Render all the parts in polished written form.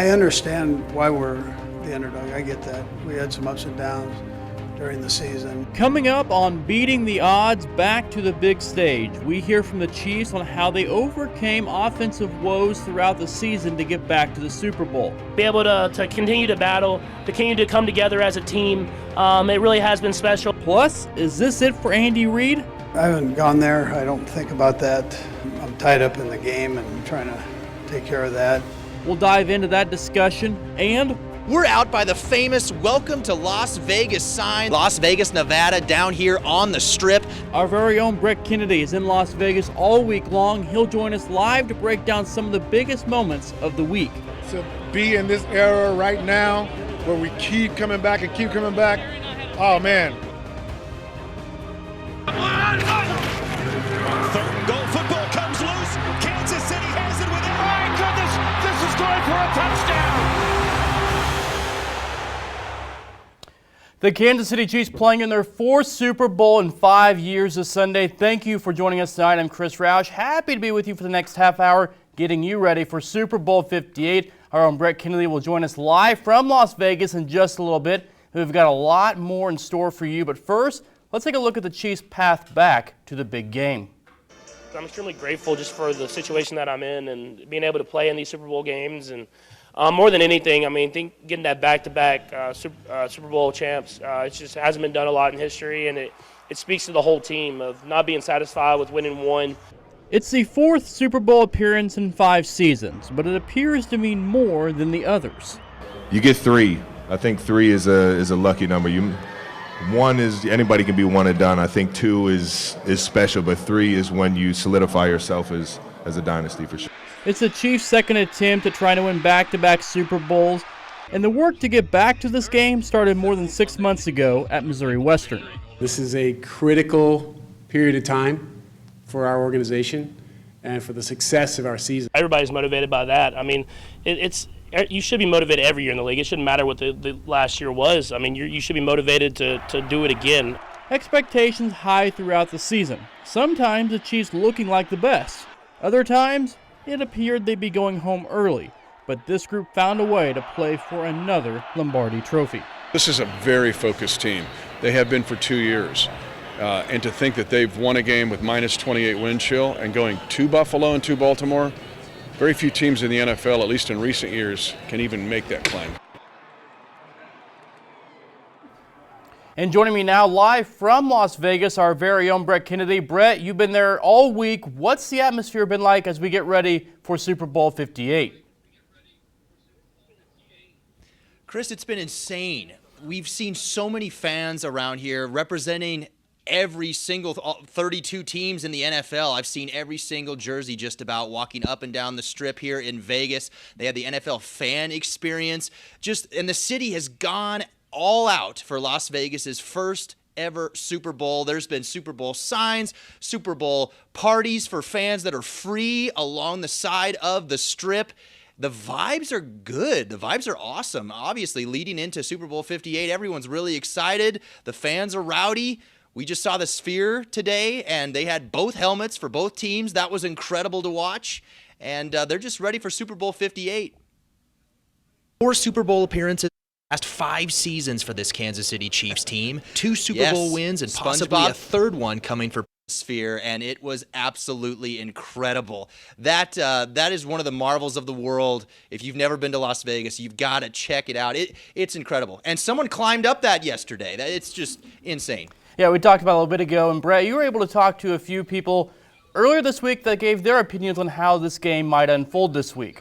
I understand why we're the underdog. I get that. We had some ups and downs during the season. Coming up on Beating the Odds Back to the Big Stage, we hear from the Chiefs on how they overcame offensive woes throughout the season to get back to the Super Bowl. Be able to continue to battle, to continue to come together as a team, it really has been special. Plus, is this it for Andy Reid? I haven't gone there. I don't think about that. I'm tied up in the game and trying to take care of that. We'll dive into that discussion, and we're out by the famous Welcome to Las Vegas sign, Las Vegas, Nevada, down here on the Strip. Our very own Brett Kennedy is in Las Vegas all week long. He'll join us live to break down some of the biggest moments of the week. To be in this era right now where we keep coming back and keep coming back, oh man. Third and goal, football comes loose. Kansas City has it within. My goodness, this is going for a touchdown. The Kansas City Chiefs playing in their fourth Super Bowl in 5 years this Sunday. Thank you for joining us tonight. I'm Chris Roush. Happy to be with you for the next half hour, getting you ready for Super Bowl 58. Our own Brett Kennedy will join us live from Las Vegas in just a little bit. We've got a lot more in store for you, but first, let's take a look at the Chiefs' path back to the big game. I'm extremely grateful just for the situation that I'm in and being able to play in these Super Bowl games. And more than anything, I mean, getting that back-to-back Super Bowl champs, it just hasn't been done a lot in history, and it speaks to the whole team of not being satisfied with winning one. It's the fourth Super Bowl appearance in 5 seasons, but it appears to mean more than the others. You get 3. I think 3 is a lucky number. 1 is anybody can be one and done. I think 2 is special, but 3 is when you solidify yourself as a dynasty for sure. It's the Chiefs' second attempt at trying to win back-to-back Super Bowls, and the work to get back to this game started more than 6 months ago at Missouri Western. This is a critical period of time for our organization and for the success of our season. Everybody's motivated by that. I mean, you should be motivated every year in the league. It shouldn't matter what the last year was. I mean, you should be motivated to do it again. Expectations high throughout the season. Sometimes the Chiefs looking like the best. Other times, it appeared they'd be going home early. But this group found a way to play for another Lombardi trophy. This is a very focused team. They have been for 2 years. And to think that they've won a game with minus 28 wind chill and going to Buffalo and to Baltimore, very few teams in the NFL, at least in recent years, can even make that claim. And joining me now live from Las Vegas, our very own Brett Kennedy. Brett, you've been there all week. What's the atmosphere been like as we get ready for Super Bowl 58? Chris, it's been insane. We've seen so many fans around here representing every single 32 teams in the NFL. I've seen every single jersey just about walking up and down the Strip here in Vegas. They had the NFL fan experience. And the city has gone all out for Las Vegas's first ever Super Bowl. There's been Super Bowl signs, Super Bowl parties for fans that are free along the side of the Strip. The vibes are good. The vibes are awesome. Obviously, leading into Super Bowl 58, everyone's really excited. The fans are rowdy. We just saw the Sphere today, and they had both helmets for both teams. That was incredible to watch. And they're just ready for Super Bowl 58. 4 Super Bowl appearances. Last 5 seasons for this Kansas City Chiefs team. 2 Super Bowl wins and possibly a third one coming for Sphere, and it was absolutely incredible. That is one of the marvels of the world. If you've never been to Las Vegas, you've got to check it out. It's incredible. And someone climbed up that yesterday. It's just insane. Yeah, we talked about it a little bit ago, and Brett, you were able to talk to a few people earlier this week that gave their opinions on how this game might unfold this week.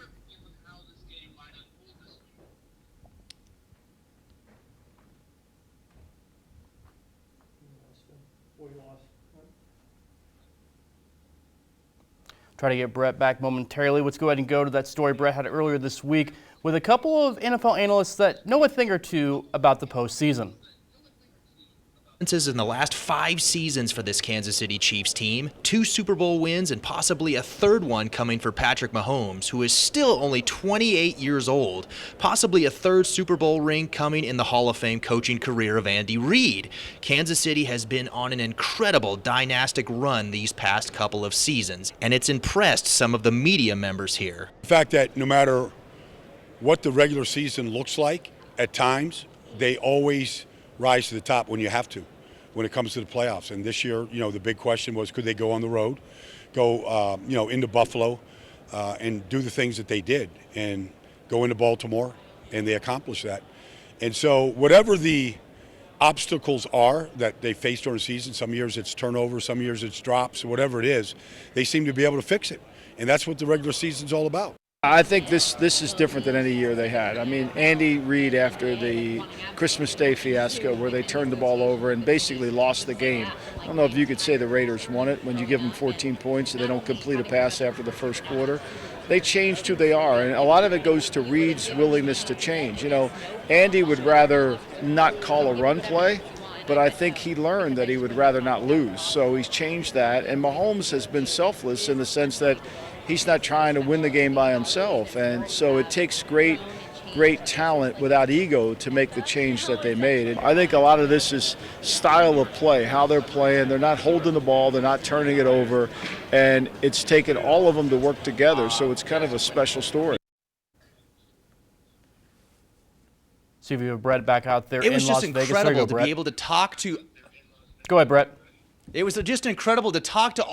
Try to get Brett back momentarily. Let's go ahead and go to that story Brett had earlier this week with a couple of NFL analysts that know a thing or two about the postseason. In the last 5 seasons for this Kansas City Chiefs team, 2 Super Bowl wins and possibly a third one coming for Patrick Mahomes, who is still only 28 years old. Possibly a third Super Bowl ring coming in the Hall of Fame coaching career of Andy Reid. Kansas City has been on an incredible dynastic run these past couple of seasons, and it's impressed some of the media members here. The fact that no matter what the regular season looks like at times, they always rise to the top when you have to, when it comes to the playoffs. And this year, the big question was, could they go on the road, go, into Buffalo, and do the things that they did, and go into Baltimore, and they accomplished that. And so whatever the obstacles are that they face during the season, some years it's turnover, some years it's drops, whatever it is, they seem to be able to fix it. And that's what the regular season's all about. I think this is different than any year they had. I mean, Andy Reid, after the Christmas Day fiasco where they turned the ball over and basically lost the game. I don't know if you could say the Raiders won it when you give them 14 points and they don't complete a pass after the first quarter. They changed who they are, and a lot of it goes to Reid's willingness to change. Andy would rather not call a run play, but I think he learned that he would rather not lose. So he's changed that, and Mahomes has been selfless in the sense that he's not trying to win the game by himself. And so it takes great talent without ego to make the change that they made. And I think a lot of this is style of play, how they're playing. They're not holding the ball, they're not turning it over, and it's taken all of them to work together. So it's kind of a special story. See if you have Brett back out there It was in just Las Vegas. incredible to be able to talk to. Go ahead, Brett. It was just incredible to talk to get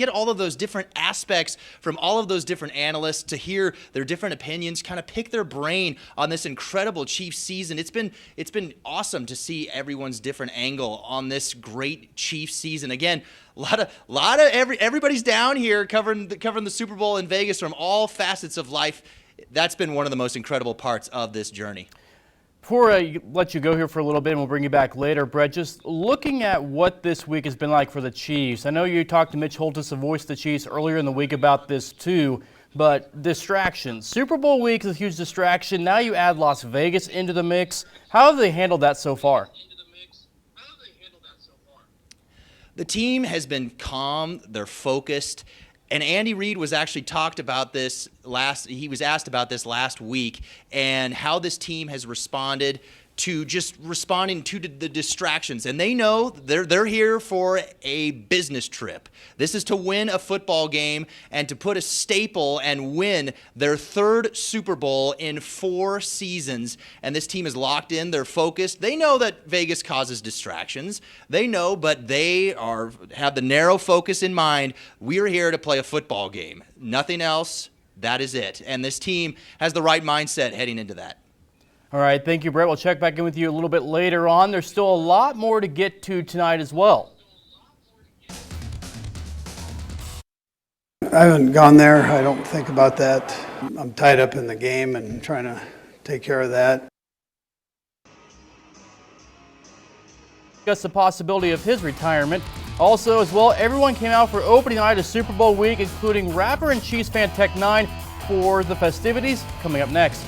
all of those different aspects from all of those different analysts, to hear their different opinions, kind of pick their brain on this incredible Chiefs season. It's been awesome to see everyone's different angle on this great Chiefs season. Again, everybody's down here covering the Super Bowl in Vegas from all facets of life. That's been one of the most incredible parts of this journey. Before I let you go here for a little bit, and we'll bring you back later, Brett, just looking at what this week has been like for the Chiefs. I know you talked to Mitch Holthus of Voice of the Chiefs earlier in the week about this too, but distractions. Super Bowl week is a huge distraction. Now you add Las Vegas into the mix. How have they handled that so far? The team has been calm, they're focused. And Andy Reid was actually asked about this last week, and how this team has responding to the distractions. And they know they're here for a business trip. This is to win a football game and to put a staple and win their third Super Bowl in 4 seasons. And this team is locked in, they're focused. They know that Vegas causes distractions. They know, but they have the narrow focus in mind. We're here to play a football game. Nothing else. That is it. And this team has the right mindset heading into that. All right, thank you, Brett. We'll check back in with you a little bit later on. There's still a lot more to get to tonight as well. I haven't gone there. I don't think about that. I'm tied up in the game and trying to take care of that. Discuss the possibility of his retirement. Also, as well, everyone came out for opening night of Super Bowl week, including rapper and Chiefs fan Tech 9 for the festivities. Coming up next.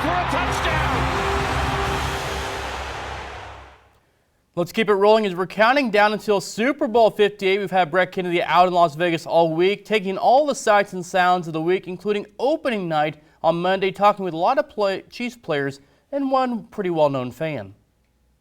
for a touchdown. Let's keep it rolling as we're counting down until Super Bowl 58. We've had Brett Kennedy out in Las Vegas all week, taking all the sights and sounds of the week, including opening night on Monday, talking with a lot of Chiefs players and one pretty well-known fan.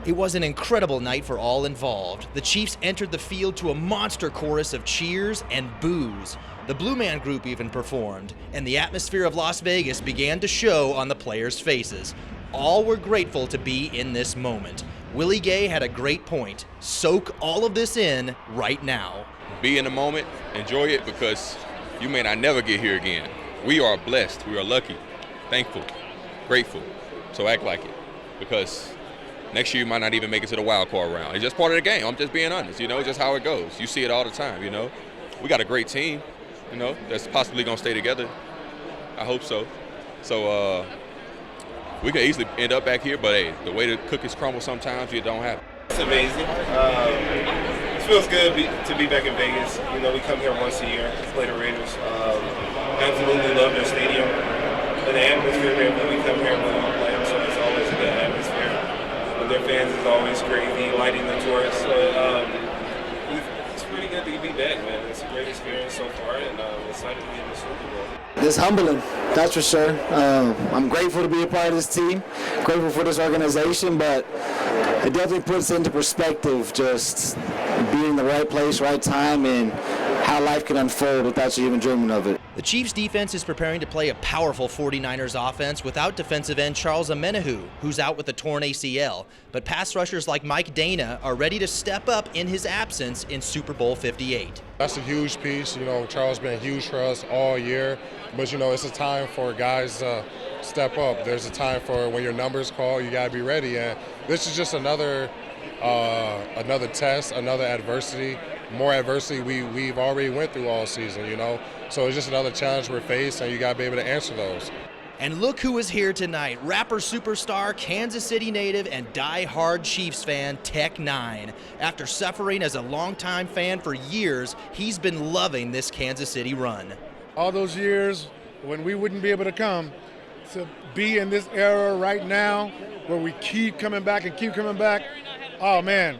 It was an incredible night for all involved. The Chiefs entered the field to a monster chorus of cheers and boos. The Blue Man Group even performed, and the atmosphere of Las Vegas began to show on the players' faces. All were grateful to be in this moment. Willie Gay had a great point. Soak all of this in right now. Be in the moment, enjoy it, because you may not never get here again. We are blessed, we are lucky, thankful, grateful, so act like it, because next year you might not even make it to the wild card round. It's just part of the game. I'm just being honest, it's just how it goes. You see it all the time, We got a great team, that's possibly going to stay together. I hope so. So we could easily end up back here, but hey, the way the cookies crumble sometimes, it don't happen. It's amazing. It feels good to be back in Vegas. We come here once a year to play the Raiders. Absolutely love their stadium. And the atmosphere here when we come here when we play them, so it's always a good atmosphere. Their fans is always crazy, lighting the tours. So it's pretty good to be back, man. It's a great experience so far, and excited to be in the Super Bowl. It's humbling, that's for sure. I'm grateful to be a part of this team, grateful for this organization, but it definitely puts into perspective just being in the right place, right time, and how life can unfold without you even dreaming of it. The Chiefs defense is preparing to play a powerful 49ers offense without defensive end Charles Omenihu, who's out with a torn ACL. But pass rushers like Mike Dana are ready to step up in his absence in Super Bowl 58. That's a huge piece. Charles been huge for us all year. But, it's a time for guys to step up. There's a time for when your numbers call, you got to be ready. And this is just another test, another adversity. More adversity we've already went through all season, So it's just another challenge we're faced, and you got to be able to answer those. And look who is here tonight. Rapper superstar, Kansas City native, and die-hard Chiefs fan, Tech N9ne. After suffering as a longtime fan for years, he's been loving this Kansas City run. All those years when we wouldn't be able to come, to be in this era right now where we keep coming back and keep coming back, oh man,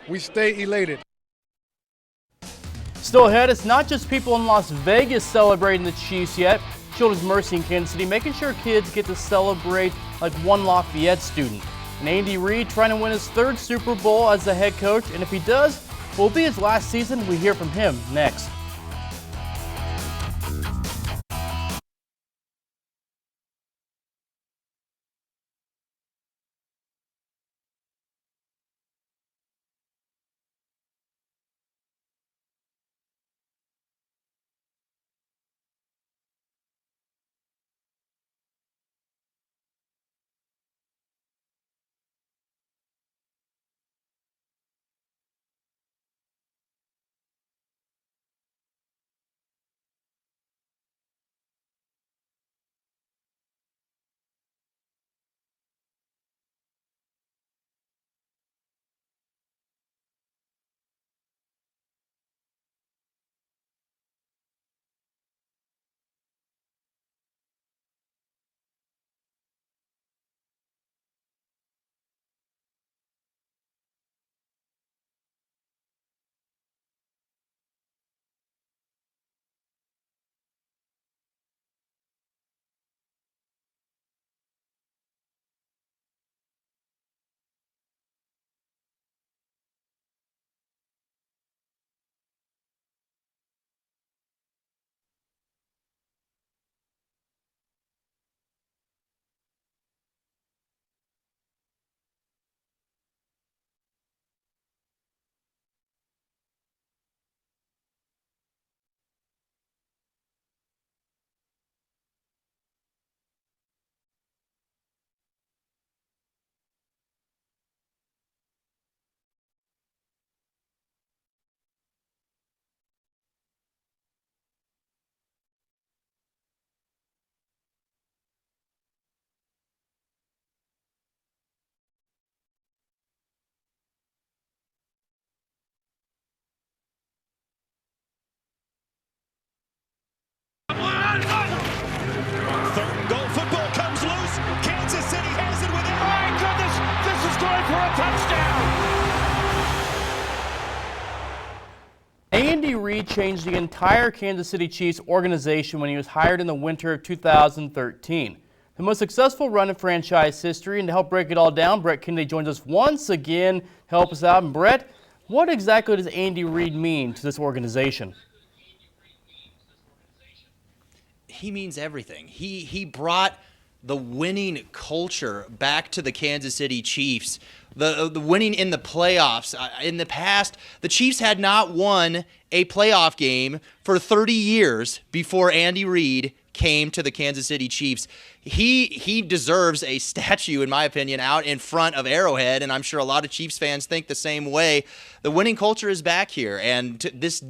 we stay elated. Still ahead, it's not just people in Las Vegas celebrating the Chiefs yet. Children's Mercy in Kansas City making sure kids get to celebrate like one Lafayette student. And Andy Reid trying to win his third Super Bowl as the head coach, and if he does, it will be his last season. We hear from him next. Reid changed the entire Kansas City Chiefs organization when he was hired in the winter of 2013. The most successful run in franchise history, and to help break it all down, Brett Kennedy joins us once again to help us out. And Brett, what exactly does Andy Reid mean to this organization? He means everything. He brought the winning culture back to the Kansas City Chiefs. The winning in the playoffs. In the past, the Chiefs had not won a playoff game for 30 years before Andy Reid came to the Kansas City Chiefs. He deserves a statue, in my opinion, out in front of Arrowhead, and I'm sure a lot of Chiefs fans think the same way. The winning culture is back here, and this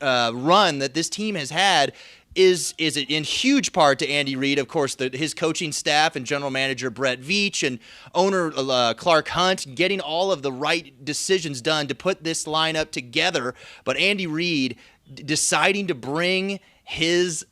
run that this team has had is in huge part to Andy Reid, of course, his coaching staff and general manager Brett Veach and owner Clark Hunt getting all of the right decisions done to put this lineup together. But Andy Reid deciding to bring his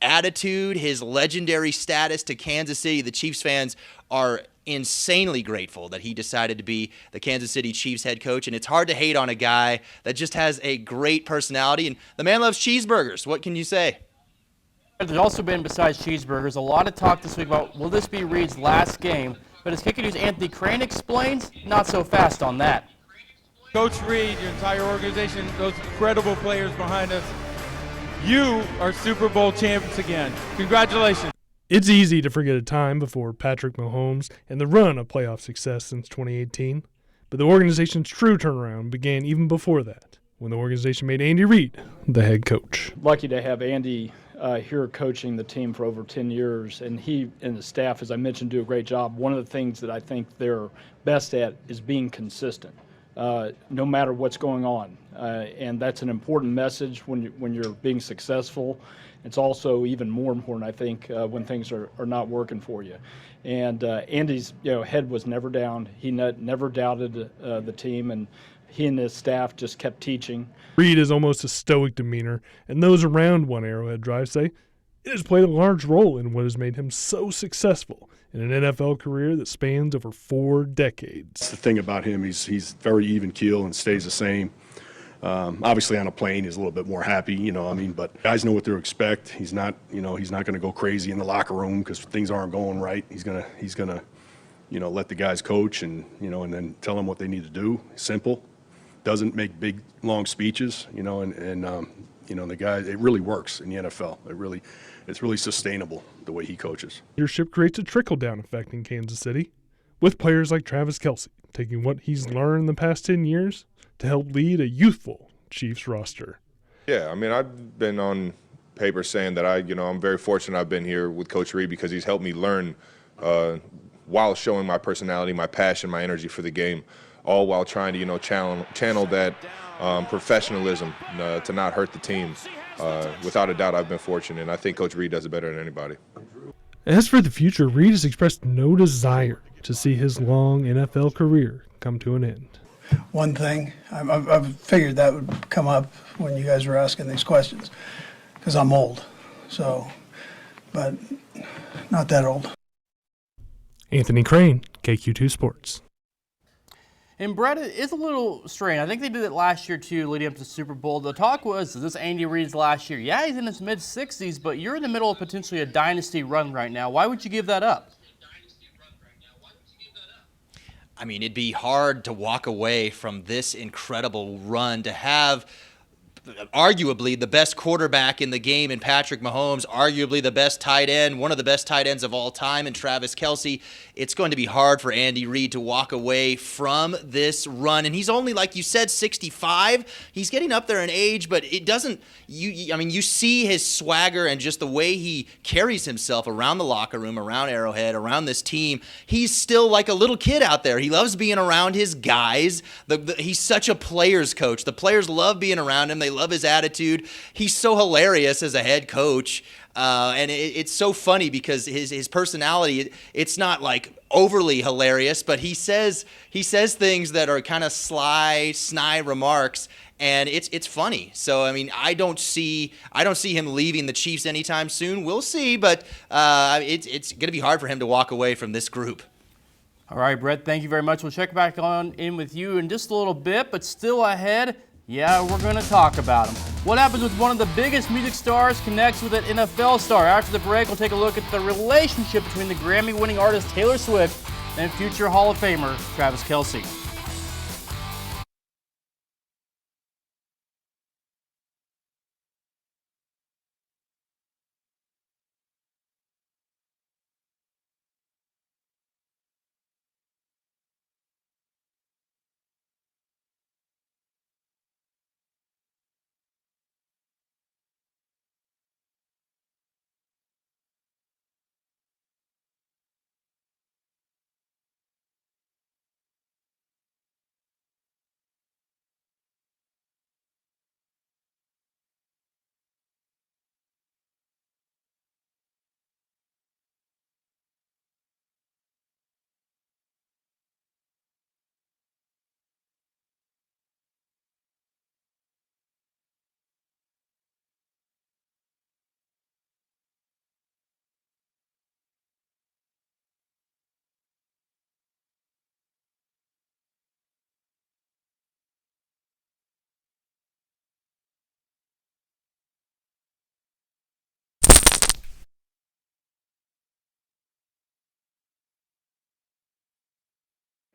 attitude, his legendary status to Kansas City. The Chiefs fans are insanely grateful that he decided to be the Kansas City Chiefs head coach, and it's hard to hate on a guy that just has a great personality, and the man loves cheeseburgers. What can you say? There's also been, besides cheeseburgers, a lot of talk this week about will this be Reid's last game, but as Kicker News' Anthony Crane explains, not so fast on that. Coach Reid, your entire organization, those incredible players behind us, you are Super Bowl champions again. Congratulations. It's easy to forget a time before Patrick Mahomes and the run of playoff success since 2018, but the organization's true turnaround began even before that, when the organization made Andy Reid the head coach. Lucky to have Andy here coaching the team for over 10 years, and he and the staff, as I mentioned, do a great job. One of the things that I think they're best at is being consistent, no matter what's going on, and that's an important message when you're being successful. It's also even more important, I think, when things are not working for you. And Andy's head was never down. He never doubted the team, and he and his staff just kept teaching. Reid has almost a stoic demeanor, and those around One Arrowhead Drive say it has played a large role in what has made him so successful in an NFL career that spans over 4 decades. The thing about him, he's very even keel and stays the same. Obviously on a plane he's a little bit more happy, but guys know what to expect. He's not going to go crazy in the locker room because things aren't going right. He's going to let the guys coach and then tell them what they need to do. Simple. Doesn't make big, long speeches, and the guys, it really works in the NFL. It's really sustainable the way he coaches. Leadership creates a trickle-down effect in Kansas City, with players like Travis Kelce taking what he's learned the past 10 years to help lead a youthful Chiefs roster. Yeah, I've been on paper saying that I'm very fortunate I've been here with Coach Reid because he's helped me learn while showing my personality, my passion, my energy for the game, all while trying to, channel that professionalism to not hurt the team. Without a doubt, I've been fortunate, and I think Coach Reid does it better than anybody. As for the future, Reid has expressed no desire to see his long NFL career come to an end. One thing, I've figured that would come up when you guys were asking these questions, because I'm old, but not that old. Anthony Crane, KQ2 Sports. And Brett, it's a little strange. I think they did it last year too, leading up to the Super Bowl. The talk was, is this Andy Reid's last year? Yeah, he's in his mid-60s, but you're in the middle of potentially a dynasty run right now. Why would you give that up? It'd be hard to walk away from this incredible run, to have arguably the best quarterback in the game in Patrick Mahomes, arguably the best tight end, one of the best tight ends of all time in Travis Kelce. It's going to be hard for Andy Reid to walk away from this run. And he's only, like you said, 65. He's getting up there in age, but it doesn't, you see his swagger and just the way he carries himself around the locker room, around Arrowhead, around this team. He's still like a little kid out there. He loves being around his guys. He's such a player's coach. The players love being around him. They love his attitude. He's so hilarious as a head coach. And it's so funny because his personality, it's not like overly hilarious, but he says things that are kind of sly, snide remarks, and it's funny. So I don't see him leaving the Chiefs anytime soon. We'll see, but it's going to be hard for him to walk away from this group. All right, Brett, thank you very much. We'll check back in with you in just a little bit, but still ahead, Yeah, we're going to talk about him. What happens with one of the biggest music stars connects with an NFL star? After the break, we'll take a look at the relationship between the Grammy-winning artist Taylor Swift and future Hall of Famer Travis Kelce.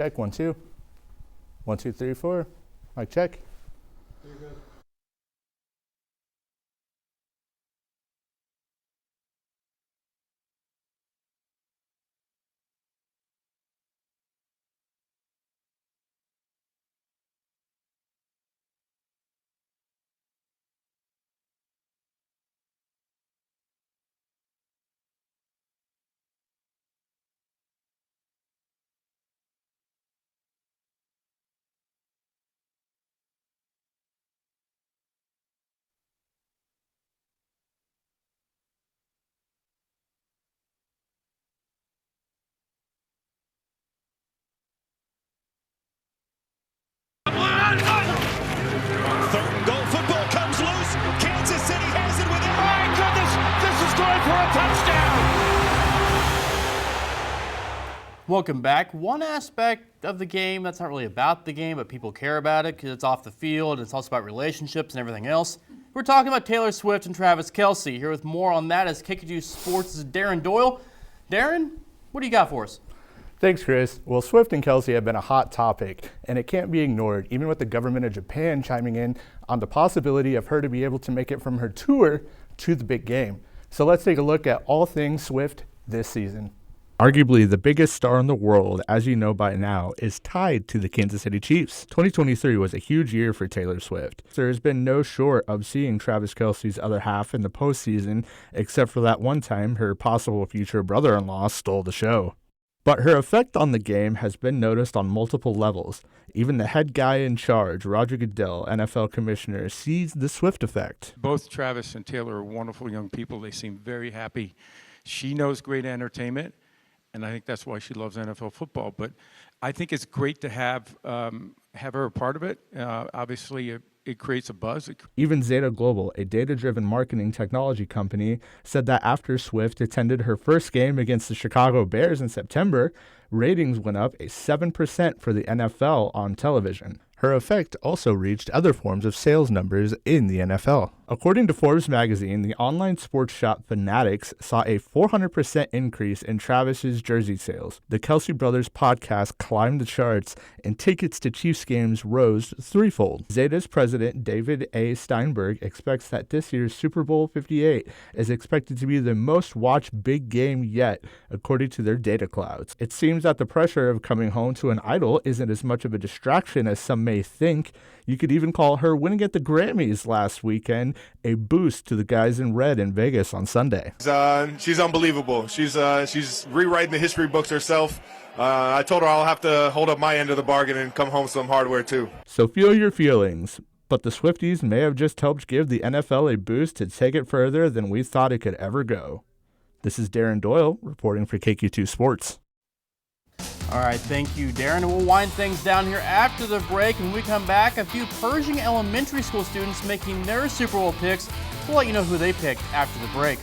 Check, 1, 2. 1, 2, 3, 4. Mic check. Third and goal, football comes loose. Kansas City has it within. My goodness, this is going for a touchdown. Welcome back. One aspect of the game that's not really about the game, but people care about it because it's off the field. It's also about relationships and everything else. We're talking about Taylor Swift and Travis Kelce. Here with more on that is KQ Sports' Darren Doyle. Darren, what do you got for us? Thanks, Chris. Well, Swift and Kelce have been a hot topic, and it can't be ignored, even with the government of Japan chiming in on the possibility of her to be able to make it from her tour to the big game. So let's take a look at all things Swift this season. Arguably the biggest star in the world, as you know by now, is tied to the Kansas City Chiefs. 2023 was a huge year for Taylor Swift. There has been no short of seeing Travis Kelce's other half in the postseason, except for that one time her possible future brother-in-law stole the show. But her effect on the game has been noticed on multiple levels. Even the head guy in charge, Roger Goodell, NFL commissioner, sees the Swift effect. Both Travis and Taylor are wonderful young people. They seem very happy. She knows great entertainment, and I think that's why she loves NFL football. But I think it's great to have her a part of it. Obviously, it creates a buzz. Even Zeta Global, a data-driven marketing technology company, said that after Swift attended her first game against the Chicago Bears in September, ratings went up 7% for the NFL on television. Her effect also reached other forms of sales numbers in the NFL. According to Forbes magazine, the online sports shop Fanatics saw a 400% increase in Travis's jersey sales. The Kelce Brothers podcast climbed the charts, and tickets to Chiefs games rose threefold. Zeta's president, David A. Steinberg, expects that this year's Super Bowl 58 is expected to be the most watched big game yet, according to their data clouds. It seems that the pressure of coming home to an idol isn't as much of a distraction as some may think. You could even call her winning at the Grammys last weekend a boost to the guys in red in Vegas on Sunday. She's unbelievable. She's rewriting the history books herself. I told her I'll have to hold up my end of the bargain and come home with some hardware too. So feel your feelings, but the Swifties may have just helped give the NFL a boost to take it further than we thought it could ever go. This is Darren Doyle reporting for KQ2 Sports. All right, thank you, Darren. And we'll wind things down here after the break. When we come back, a few Pershing Elementary School students making their Super Bowl picks. We'll let you know who they picked after the break.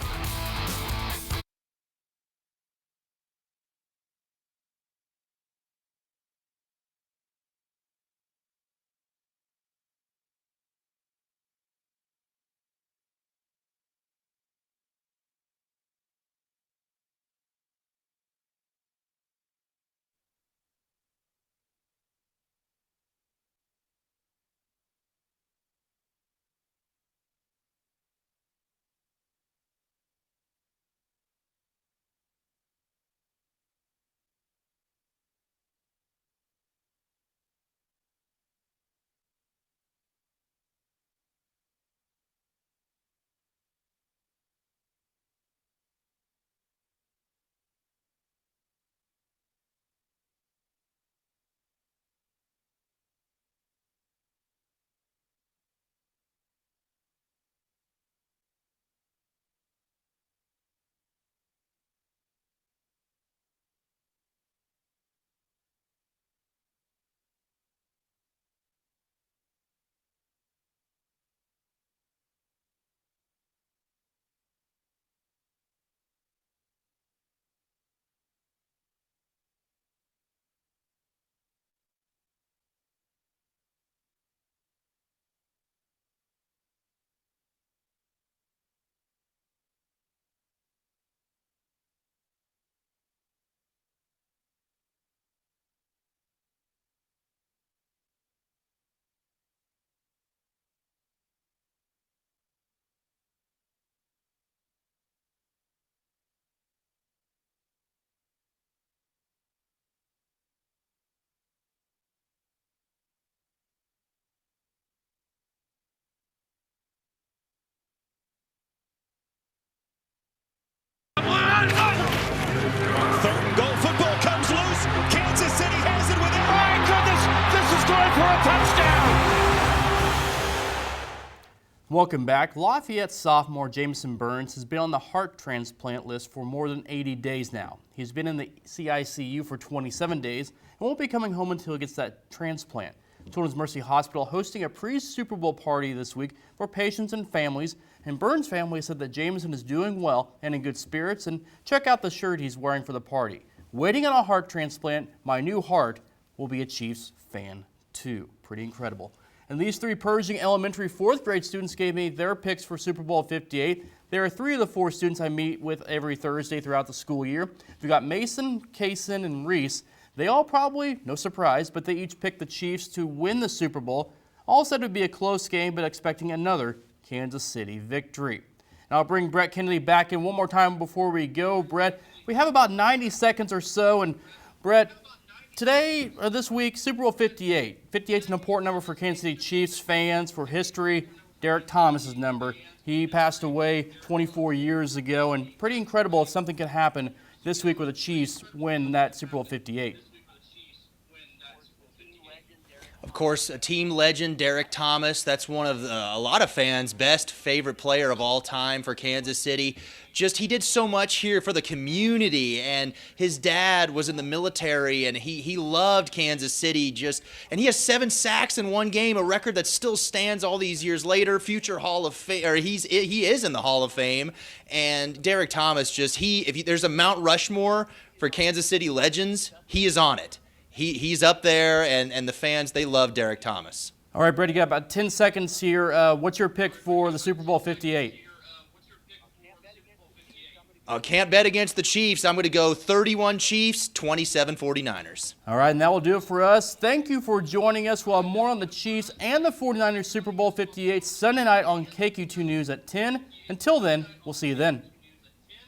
Welcome back. Lafayette sophomore Jameson Burns has been on the heart transplant list for more than 80 days now. He's been in the CICU for 27 days and won't be coming home until he gets that transplant. Children's Mercy Hospital hosting a pre-Super Bowl party this week for patients and families, and Burns' family said that Jameson is doing well and in good spirits, and check out the shirt he's wearing for the party. Waiting on a heart transplant, my new heart will be a Chiefs fan too. Pretty incredible. And these three Pershing Elementary 4th grade students gave me their picks for Super Bowl 58. There are 3 of the 4 students I meet with every Thursday throughout the school year. We've got Mason, Kaysen, and Reese. They all probably, no surprise, but they each picked the Chiefs to win the Super Bowl. All said it would be a close game, but expecting another Kansas City victory. Now I'll bring Brett Kennedy back in one more time before we go. Brett, we have about 90 seconds or so, and Brett, today, or this week, Super Bowl 58. 58 is an important number for Kansas City Chiefs fans, for history. Derek Thomas's number. He passed away 24 years ago, and pretty incredible if something could happen this week where the Chiefs win that Super Bowl 58. Of course, a team legend, Derek Thomas. That's one of a lot of fans' best favorite player of all time for Kansas City. Just he did so much here for the community, and his dad was in the military, and he loved Kansas City. And he has 7 sacks in one game, a record that still stands all these years later. Future Hall of Fame, or he is in the Hall of Fame. And Derek Thomas, if there's a Mount Rushmore for Kansas City legends, he is on it. He's up there, and the fans, they love Derek Thomas. All right, Brett, you got about 10 seconds here. What's your pick for the Super Bowl 58? Can't bet against the Chiefs. I'm going to go 31 Chiefs, 27 49ers. All right, and that will do it for us. Thank you for joining us. We'll have more on the Chiefs and the 49ers Super Bowl 58 Sunday night on KQ2 News at 10. Until then, we'll see you then.